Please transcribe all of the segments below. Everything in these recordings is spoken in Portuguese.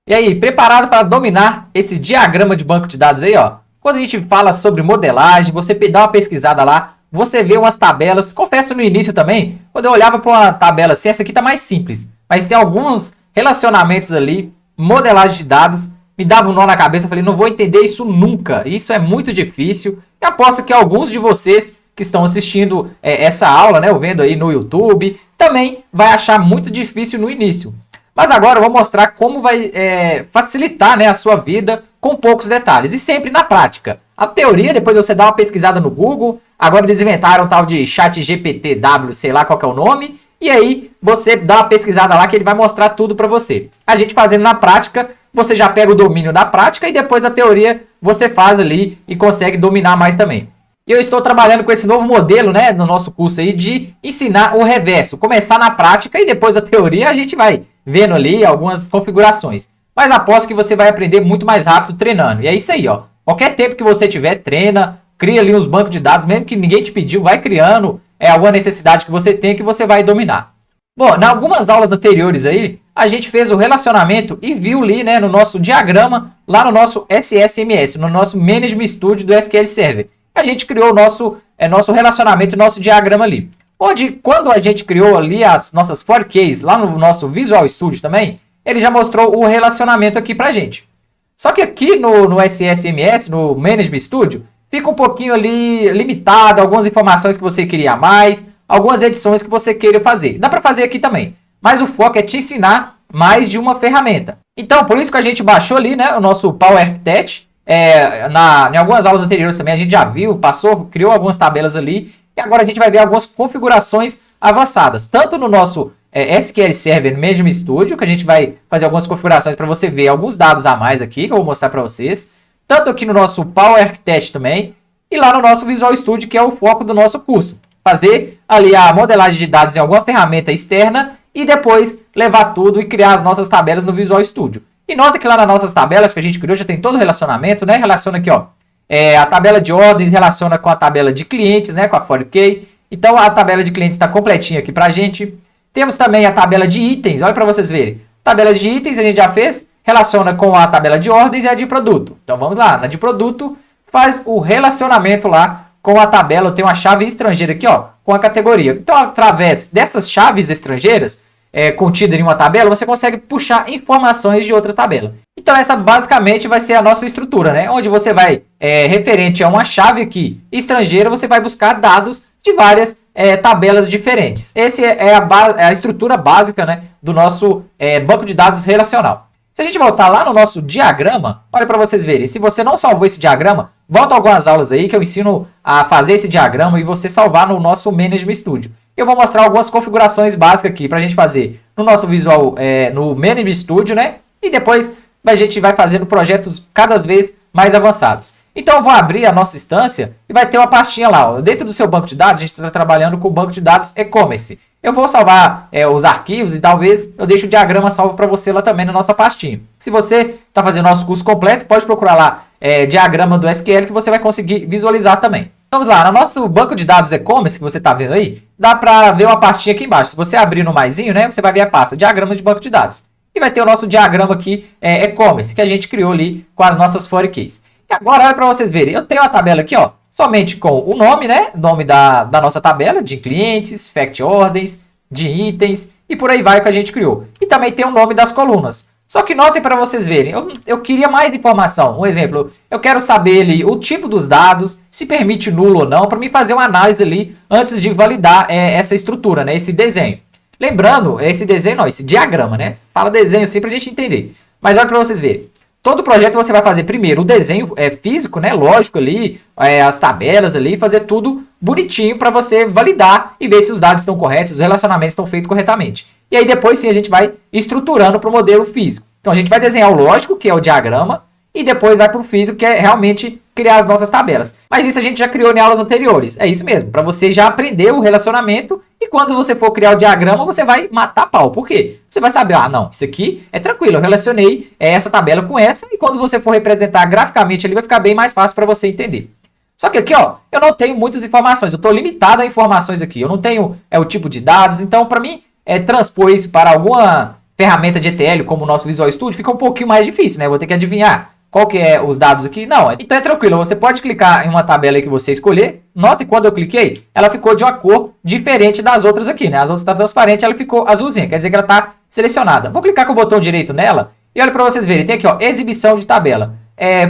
E aí, preparado para dominar esse diagrama de banco de dados aí, ó? Quando a gente fala sobre modelagem, você dá uma pesquisada lá, você vê umas tabelas. Confesso no início também, quando eu olhava para uma tabela assim, essa aqui tá mais simples, mas tem alguns relacionamentos ali, modelagem de dados, me dava um nó na cabeça, eu falei, não vou entender isso nunca, isso é muito difícil. E aposto que alguns de vocês que estão assistindo essa aula, né, ou vendo aí no YouTube, também vai achar muito difícil no início. Mas agora eu vou mostrar como vai facilitar, né, a sua vida com poucos detalhes. E sempre na prática. A teoria, depois você dá uma pesquisada no Google. Agora eles inventaram um tal de ChatGPT-W, sei lá qual que é o nome. E aí você dá uma pesquisada lá que ele vai mostrar tudo para você. A gente fazendo na prática, você já pega o domínio da prática e depois a teoria você faz ali e consegue dominar mais também. E eu estou trabalhando com esse novo modelo, né, no nosso curso aí de ensinar o reverso. Começar na prática e depois a teoria a gente vai vendo ali algumas configurações. Mas aposto que você vai aprender muito mais rápido treinando. E é isso aí, ó. Qualquer tempo que você tiver, treina, cria ali uns bancos de dados, mesmo que ninguém te pediu, vai criando alguma necessidade que você tem que você vai dominar. Bom, em algumas aulas anteriores aí, a gente fez o relacionamento e viu ali, né, no nosso diagrama, lá no nosso SSMS, no nosso Management Studio do SQL Server. A gente criou o nosso relacionamento, nosso diagrama ali. Onde, quando a gente criou ali as nossas for keys, lá no nosso Visual Studio também, ele já mostrou o relacionamento aqui pra gente. Só que aqui no SSMS, no Management Studio, fica um pouquinho ali limitado, algumas informações que você queria a mais, algumas edições que você queira fazer. Dá para fazer aqui também, mas o foco é te ensinar mais de uma ferramenta. Então, por isso que a gente baixou ali, né, o nosso Power Architect. Em algumas aulas anteriores também a gente já viu, criou algumas tabelas ali, e agora a gente vai ver algumas configurações avançadas, tanto no nosso SQL Server Management Studio, que a gente vai fazer algumas configurações para você ver alguns dados a mais aqui, que eu vou mostrar para vocês, tanto aqui no nosso Power Architect também, e lá no nosso Visual Studio, que é o foco do nosso curso. Fazer ali a modelagem de dados em alguma ferramenta externa e depois levar tudo e criar as nossas tabelas no Visual Studio. E nota que lá nas nossas tabelas que a gente criou já tem todo o relacionamento, né? Relaciona aqui, ó. A tabela de ordens relaciona com a tabela de clientes, né? Com a for key. Então a tabela de clientes está completinha aqui pra gente. Temos também a tabela de itens, olha para vocês verem. Tabela de itens a gente já fez, relaciona com a tabela de ordens e a de produto. Então vamos lá, na de produto faz o relacionamento lá com a tabela, tem uma chave estrangeira aqui, ó, com a categoria. Então através dessas chaves estrangeiras, contida em uma tabela, você consegue puxar informações de outra tabela. Então essa basicamente vai ser a nossa estrutura, né? Onde você vai, referente a uma chave aqui estrangeira, você vai buscar dados de várias tabelas diferentes. Essa é a estrutura básica, né, do nosso banco de dados relacional. Se a gente voltar lá no nosso diagrama, olha para vocês verem. Se você não salvou esse diagrama, volta algumas aulas aí que eu ensino a fazer esse diagrama e você salvar no nosso Management Studio. Eu vou mostrar algumas configurações básicas aqui para a gente fazer no nosso visual, no Management Studio, né? E depois a gente vai fazendo projetos cada vez mais avançados. Então eu vou abrir a nossa instância e vai ter uma pastinha lá. Ó. Dentro do seu banco de dados, a gente está trabalhando com o banco de dados e-commerce. Eu vou salvar os arquivos e talvez eu deixe o diagrama salvo para você lá também na nossa pastinha. Se você está fazendo nosso curso completo, pode procurar lá diagrama do SQL que você vai conseguir visualizar também. Vamos lá, no nosso banco de dados e-commerce que você está vendo aí, dá para ver uma pastinha aqui embaixo. Se você abrir no maisinho, né, você vai ver a pasta diagrama de banco de dados. E vai ter o nosso diagrama aqui e-commerce que a gente criou ali com as nossas for keys. E agora, olha para vocês verem, eu tenho uma tabela aqui, ó, somente com o nome, né, nome da nossa tabela, de clientes, fact ordens, de itens e por aí vai que a gente criou. E também tem o nome das colunas. Só que notem para vocês verem, eu queria mais informação. Um exemplo, eu quero saber ali o tipo dos dados, se permite nulo ou não, para mim fazer uma análise ali antes de validar essa estrutura, né, esse desenho. Lembrando, esse desenho não, esse diagrama, né? Fala desenho assim para a gente entender. Mas olha para vocês verem. Todo projeto você vai fazer primeiro o desenho físico, né, lógico ali, as tabelas ali, fazer tudo bonitinho para você validar e ver se os dados estão corretos, os relacionamentos estão feitos corretamente. E aí depois sim a gente vai estruturando para o modelo físico. Então a gente vai desenhar o lógico, que é o diagrama, e depois vai para o físico, que é realmente criar as nossas tabelas. Mas isso a gente já criou em aulas anteriores. É isso mesmo, para você já aprender o relacionamento e quando você for criar o diagrama, você vai matar pau. Por quê? Você vai saber, não, isso aqui é tranquilo, eu relacionei essa tabela com essa e quando você for representar graficamente ali vai ficar bem mais fácil para você entender. Só que aqui, ó, eu não tenho muitas informações, eu estou limitado a informações aqui. Eu não tenho o tipo de dados, então para mim transpor isso para alguma ferramenta de ETL, como o nosso Visual Studio, fica um pouquinho mais difícil, né? Vou ter que adivinhar qual que é os dados aqui. Não, então é tranquilo, você pode clicar em uma tabela aí que você escolher. Nota que quando eu cliquei, ela ficou de uma cor diferente das outras aqui, né? As outras estão transparentes, ela ficou azulzinha, quer dizer que ela está selecionada. Vou clicar com o botão direito nela e olha para vocês verem, tem aqui, ó, exibição de tabela.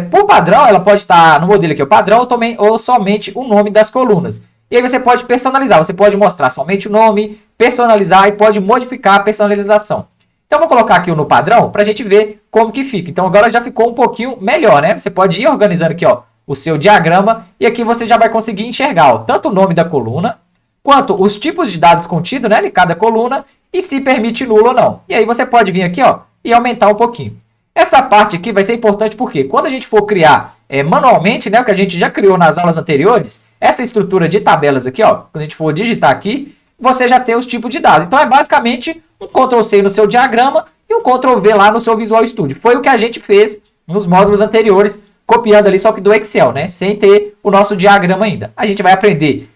Por padrão, ela pode estar no modelo aqui, o padrão ou somente o nome das colunas. E aí você pode personalizar, você pode mostrar somente o nome, personalizar e pode modificar a personalização. Então, vou colocar aqui no padrão para a gente ver como que fica. Então, agora já ficou um pouquinho melhor, né? Você pode ir organizando aqui, ó, o seu diagrama e aqui você já vai conseguir enxergar, ó, tanto o nome da coluna, quanto os tipos de dados contidos, né, em cada coluna e se permite nulo ou não. E aí você pode vir aqui, ó, e aumentar um pouquinho. Essa parte aqui vai ser importante porque quando a gente for criar manualmente, né, o que a gente já criou nas aulas anteriores, essa estrutura de tabelas aqui, ó, quando a gente for digitar aqui, você já tem os tipos de dados. Então, é basicamente um Ctrl+C no seu diagrama e um Ctrl+V lá no seu Visual Studio. Foi o que a gente fez nos módulos anteriores, copiando ali só que do Excel, né? Sem ter o nosso diagrama ainda. A gente vai aprender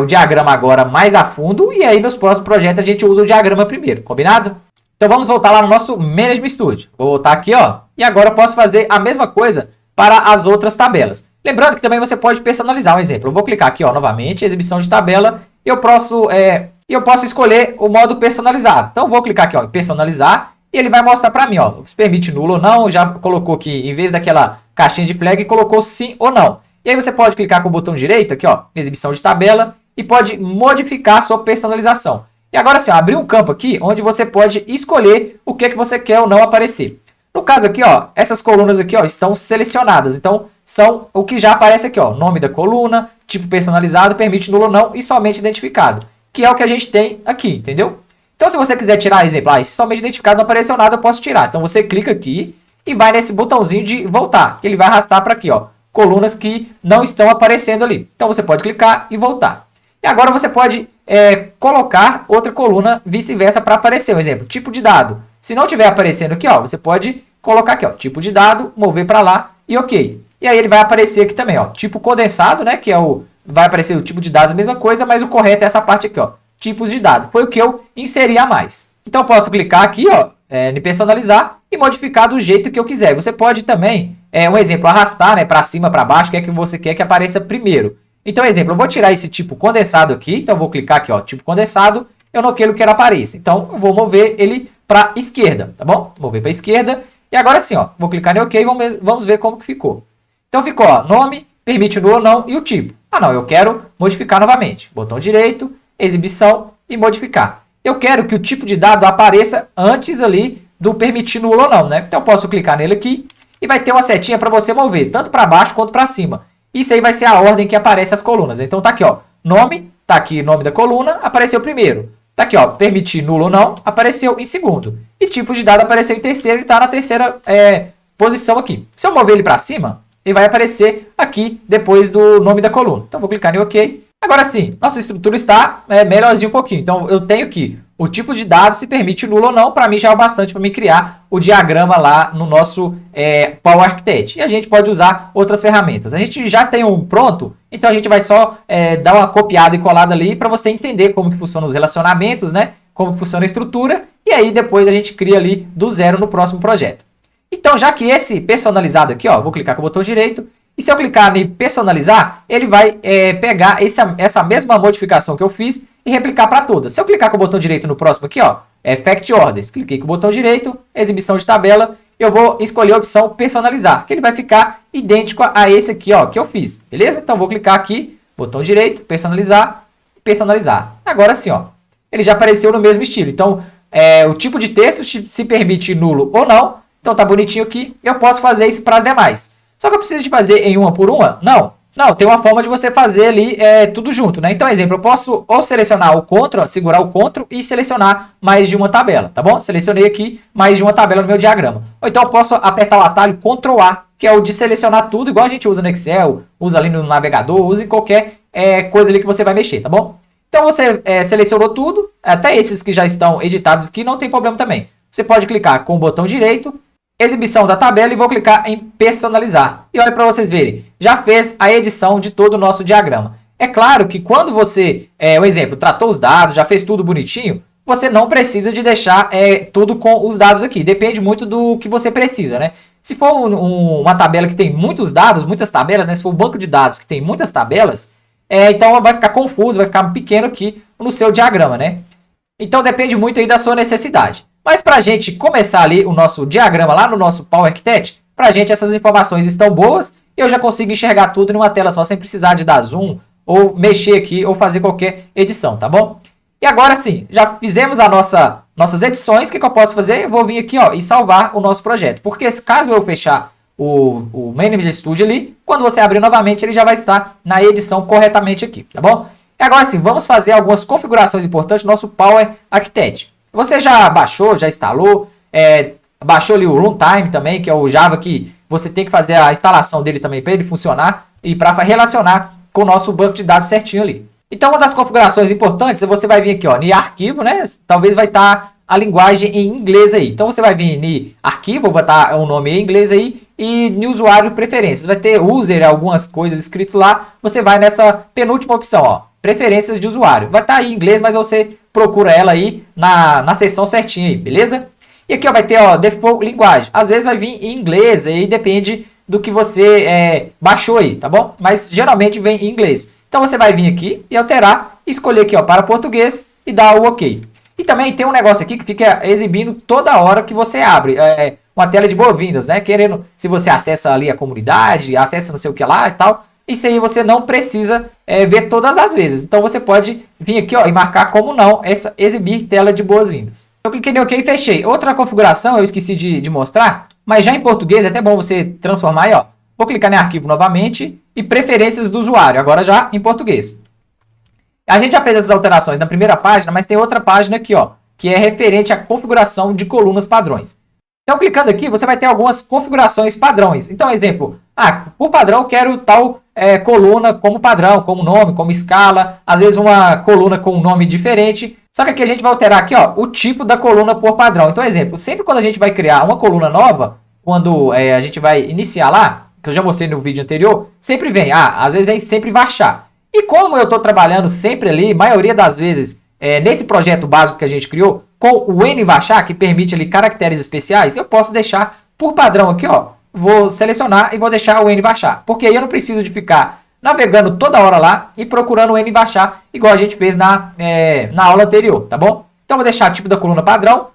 o diagrama agora mais a fundo e aí nos próximos projetos a gente usa o diagrama primeiro, combinado? Então, vamos voltar lá no nosso Management Studio. Vou voltar aqui, ó, e agora eu posso fazer a mesma coisa para as outras tabelas. Lembrando que também você pode personalizar um exemplo. Eu vou clicar aqui, ó, novamente, exibição de tabela. Eu posso escolher o modo personalizado. Então, eu vou clicar aqui, ó, em personalizar, e ele vai mostrar para mim, ó, se permite nulo ou não. Já colocou aqui, em vez daquela caixinha de flag, colocou sim ou não. E aí você pode clicar com o botão direito aqui, ó, exibição de tabela, e pode modificar a sua personalização. E agora sim, ó, abrir um campo aqui, onde você pode escolher o que você quer ou não aparecer. No caso aqui, ó, essas colunas aqui, ó, estão selecionadas. Então, são o que já aparece aqui, ó, nome da coluna, tipo personalizado, permite nulo ou não e somente identificado, que é o que a gente tem aqui, entendeu? Então, se você quiser tirar, exemplo, se somente identificado não apareceu nada, eu posso tirar. Então, você clica aqui e vai nesse botãozinho de voltar. Ele vai arrastar para aqui, ó, colunas que não estão aparecendo ali. Então, você pode clicar e voltar. E agora você pode colocar outra coluna vice-versa para aparecer. Um exemplo, tipo de dado. Se não estiver aparecendo aqui, ó, você pode colocar aqui, ó, tipo de dado, mover para lá e ok. E aí ele vai aparecer aqui também, ó, tipo condensado, né, que é vai aparecer o tipo de dados, a mesma coisa, mas o correto é essa parte aqui, ó, tipos de dados. Foi o que eu inseri a mais. Então eu posso clicar aqui, ó, em personalizar e modificar do jeito que eu quiser. Você pode também, um exemplo, arrastar, né, para cima, para baixo, que é que você quer que apareça primeiro. Então, exemplo, eu vou tirar esse tipo condensado aqui, então eu vou clicar aqui, ó, tipo condensado, eu não quero que ele apareça. Então, eu vou mover ele para esquerda, tá bom? Mover para esquerda. E agora sim, ó, vou clicar em OK e vamos ver como que ficou. Então, ficou, ó, nome, permite nulo ou não e o tipo. Ah, não, eu quero modificar novamente. Botão direito, exibição e modificar. Eu quero que o tipo de dado apareça antes ali do permitir nulo ou não, né? Então, eu posso clicar nele aqui e vai ter uma setinha para você mover, tanto para baixo quanto para cima. Isso aí vai ser a ordem que aparece as colunas. Então, tá aqui, ó, nome, tá aqui nome da coluna, apareceu primeiro. Tá aqui, ó, permitir nulo ou não, apareceu em segundo. E tipo de dado apareceu em terceiro e está na terceira posição aqui. Se eu mover ele para cima, ele vai aparecer aqui depois do nome da coluna. Então, vou clicar em OK. Agora sim, nossa estrutura está melhorzinha um pouquinho. Então, eu tenho aqui o tipo de dado, se permite nulo ou não. Para mim, já é o bastante para me criar o diagrama lá no nosso Power Architect. E a gente pode usar outras ferramentas. A gente já tem um pronto, então a gente vai só dar uma copiada e colada ali para você entender como que funcionam os relacionamentos, né? Como que funciona a estrutura. E aí, depois a gente cria ali do zero no próximo projeto. Então, já que esse personalizado aqui, ó, vou clicar com o botão direito. E se eu clicar em personalizar, ele vai pegar essa mesma modificação que eu fiz e replicar para todas. Se eu clicar com o botão direito no próximo aqui, ó, Effect Orders, cliquei com o botão direito, exibição de tabela, eu vou escolher a opção personalizar, que ele vai ficar idêntico a esse aqui, ó, que eu fiz, beleza? Então, vou clicar aqui, botão direito, personalizar, personalizar. Agora sim, ó, ele já apareceu no mesmo estilo. Então, o tipo de texto se permite nulo ou não. Então, tá bonitinho aqui. Eu posso fazer isso para as demais. Só que eu preciso de fazer em uma por uma? Não. Não, tem uma forma de você fazer ali tudo junto, né? Então, exemplo, eu posso ou selecionar o Ctrl, segurar o Ctrl e selecionar mais de uma tabela, tá bom? Selecionei aqui mais de uma tabela no meu diagrama. Ou então eu posso apertar o atalho Ctrl A, que é o de selecionar tudo, igual a gente usa no Excel, usa ali no navegador, usa em qualquer coisa ali que você vai mexer, tá bom? Então, você selecionou tudo, até esses que já estão editados aqui, não tem problema também. Você pode clicar com o botão direito, exibição da tabela e vou clicar em personalizar. E olha para vocês verem, já fez a edição de todo o nosso diagrama. É claro que quando você, um exemplo, tratou os dados, já fez tudo bonitinho, você não precisa de deixar tudo com os dados aqui. Depende muito do que você precisa, né? Se for uma tabela que tem muitos dados, muitas tabelas, né? Se for um banco de dados que tem muitas tabelas, então vai ficar confuso, vai ficar pequeno aqui no seu diagrama, né? Então depende muito aí da sua necessidade. Mas para a gente começar ali o nosso diagrama lá no nosso Power Architect, para a gente essas informações estão boas e eu já consigo enxergar tudo em uma tela só, sem precisar de dar zoom ou mexer aqui ou fazer qualquer edição, tá bom? E agora sim, já fizemos nossas edições, o que eu posso fazer? Eu vou vir aqui ó, e salvar o nosso projeto, porque caso eu fechar o Manager Studio ali, quando você abrir novamente ele já vai estar na edição corretamente aqui, tá bom? E agora sim, vamos fazer algumas configurações importantes do nosso Power Architect. Você já baixou, já instalou, baixou ali o Runtime também, que é o Java que você tem que fazer a instalação dele também para ele funcionar e para relacionar com o nosso banco de dados certinho ali. Então, uma das configurações importantes, você vai vir aqui, ó, em arquivo, né? Talvez vai estar a linguagem em inglês aí. Então, você vai vir em arquivo, vai estar o nome em inglês aí, e em usuário preferências. Vai ter user, algumas coisas escrito lá. Você vai nessa penúltima opção, ó, preferências de usuário. Vai estar aí em inglês, mas você procura ela aí na seção certinha aí, beleza? E aqui ó, vai ter ó, default linguagem. Às vezes vai vir em inglês, aí depende do que você baixou aí, tá bom? Mas geralmente vem em inglês. Então você vai vir aqui e alterar, escolher aqui ó, para português e dar o OK. E também tem um negócio aqui que fica exibindo toda hora que você abre uma tela de boas-vindas, né? Querendo, se você acessa ali a comunidade, acessa não sei o que lá e tal, isso aí você não precisa ver todas as vezes. Então você pode vir aqui ó, e marcar como não, essa exibir tela de boas-vindas. Eu cliquei em OK e fechei. Outra configuração eu esqueci de mostrar, mas já em português é até bom você transformar aí, ó. Vou clicar em arquivo novamente e preferências do usuário, agora já em português. A gente já fez essas alterações na primeira página, mas tem outra página aqui, ó, que é referente à configuração de colunas padrões. Então, clicando aqui, você vai ter algumas configurações padrões. Então, exemplo, por padrão eu quero tal coluna como padrão, como nome, como escala, às vezes uma coluna com um nome diferente. Só que aqui a gente vai alterar aqui, ó, o tipo da coluna por padrão. Então, exemplo, sempre quando a gente vai criar uma coluna nova, quando a gente vai iniciar lá, que eu já mostrei no vídeo anterior, sempre vem, às vezes vem sempre baixar. E como eu estou trabalhando sempre ali, maioria das vezes, nesse projeto básico que a gente criou, com o NVachar, que permite ali caracteres especiais, eu posso deixar por padrão aqui, ó, vou selecionar e vou deixar o NVachar, porque aí eu não preciso de ficar navegando toda hora lá e procurando o NVachar, igual a gente fez na aula anterior, tá bom? Então vou deixar tipo da coluna padrão,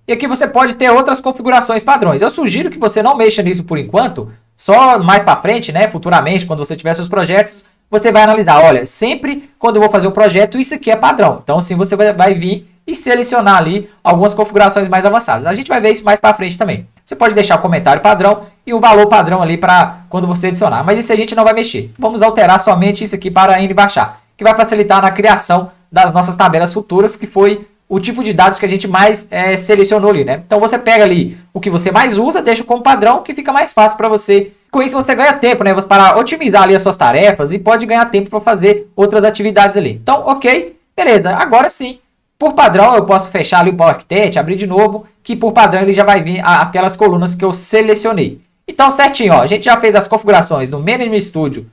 e aqui você pode ter outras configurações padrões. Eu sugiro que você não mexa nisso por enquanto, só mais para frente, né, futuramente, quando você tiver seus projetos, você vai analisar, olha, sempre quando eu vou fazer um projeto, isso aqui é padrão. Então, assim, você vai vir e selecionar ali algumas configurações mais avançadas. A gente vai ver isso mais para frente também. Você pode deixar o comentário padrão e o valor padrão ali para quando você adicionar. Mas isso a gente não vai mexer. Vamos alterar somente isso aqui para NVachar, que vai facilitar na criação das nossas tabelas futuras, que foi o tipo de dados que a gente mais selecionou ali, né? Então, você pega ali o que você mais usa, deixa como padrão, que fica mais fácil para você. Com isso você ganha tempo, né? Para otimizar ali as suas tarefas e pode ganhar tempo para fazer outras atividades ali. Então, ok, beleza. Agora sim, por padrão eu posso fechar ali o Power Architect, abrir de novo, que por padrão ele já vai vir aquelas colunas que eu selecionei. Então, certinho, ó, a gente já fez as configurações no Management Studio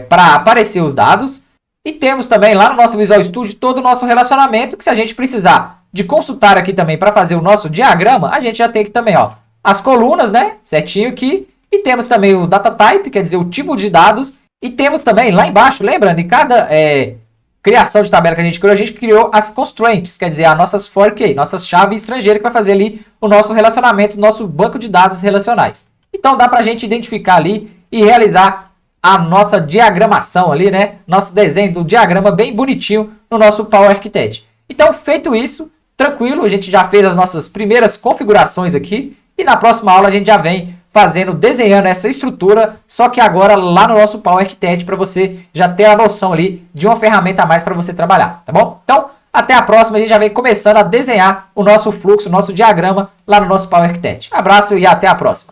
para aparecer os dados. E temos também lá no nosso Visual Studio todo o nosso relacionamento, que se a gente precisar de consultar aqui também para fazer o nosso diagrama, a gente já tem aqui também, ó, as colunas, né? Certinho aqui. E temos também o data type, quer dizer, o tipo de dados. E temos também lá embaixo, lembrando, em cada criação de tabela que a gente criou as constraints, quer dizer, as nossas for key, nossas chaves estrangeiras que vai fazer ali o nosso relacionamento, nosso banco de dados relacionais. Então dá para a gente identificar ali e realizar a nossa diagramação ali, né? Nosso desenho do diagrama bem bonitinho no nosso Power Architect. Então, feito isso, tranquilo, a gente já fez as nossas primeiras configurações aqui e na próxima aula a gente já vem desenhando essa estrutura, só que agora lá no nosso Power Architect para você já ter a noção ali de uma ferramenta a mais para você trabalhar, tá bom? Então, até a próxima, a gente já vem começando a desenhar o nosso fluxo, o nosso diagrama lá no nosso Power Architect. Abraço e até a próxima.